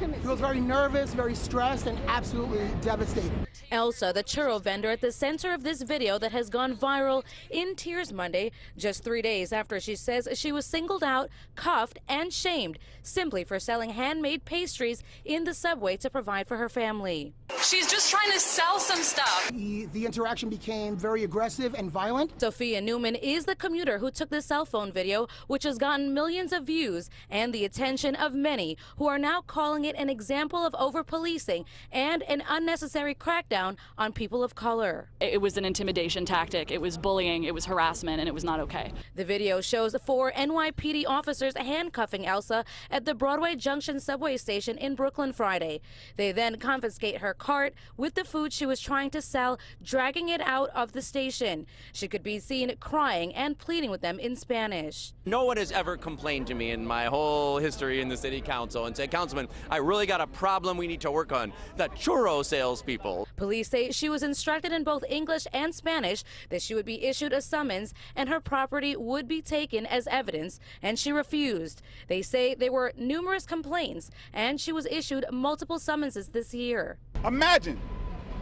He was very nervous, very stressed, and absolutely devastated. Elsa, the churro vendor at the center of this video that has gone viral, in tears Monday, just 3 days after she says she was singled out, cuffed, and shamed simply for selling handmade pastries in the subway to provide for her family. She's just trying to sell some stuff. The interaction became very aggressive and violent. Sophia Newman is the commuter who took the cell phone video, which has gotten millions of views and the attention of many who are now calling it an example of over-policing and an unnecessary crackdown on people of color. It was an intimidation tactic, it was bullying, it was harassment, and it was not okay. The video shows 4 NYPD officers handcuffing Elsa at the Broadway Junction subway station in Brooklyn Friday. They then confiscate her cart with the food she was trying to sell, dragging it out of the station. She could be seen crying and pleading with them in Spanish. No one has ever complained to me in my whole history in the city council and said, "Councilman, I really got a problem we need to work on, the churro salespeople." Police say she was instructed in both English and Spanish that she would be issued a summons and her property would be taken as evidence, and she refused. They say there were numerous complaints and she was issued multiple summonses this year. Imagine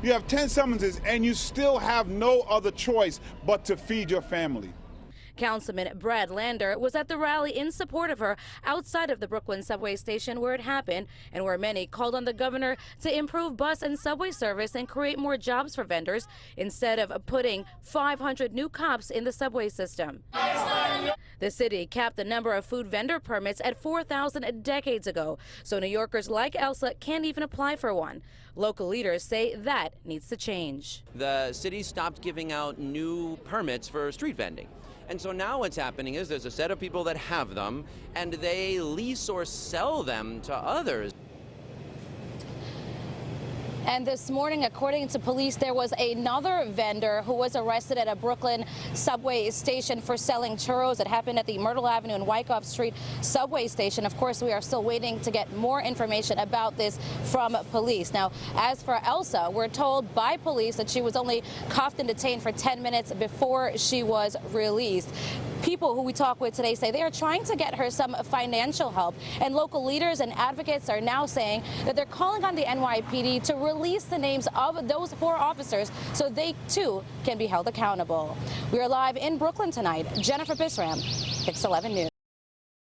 you have 10 summonses and you still have no other choice but to feed your family. Councilman Brad Lander was at the rally in support of her outside of the Brooklyn subway station where it happened and where many called on the governor to improve bus and subway service and create more jobs for vendors instead of putting 500 new cops in the subway system. The city capped the number of food vendor permits at 4,000 decades ago, so New Yorkers like Elsa can't even apply for one. Local leaders say that needs to change. The city stopped giving out new permits for street vending. And so now what's happening is there's a set of people that have them, and they lease or sell them to others. And this morning, according to police, there was another vendor who was arrested at a Brooklyn subway station for selling churros. It happened at the Myrtle Avenue and Wyckoff Street subway station. Of course, we are still waiting to get more information about this from police. Now, as for Elsa, we're told by police that she was only cuffed and detained for 10 minutes before she was released. People who we talk with today say they are trying to get her some financial help, and local leaders and advocates are now saying that they're calling on the NYPD to release the names of those 4 officers so they too can be held accountable. We are live in Brooklyn tonight. Jennifer Bisram, 611 News.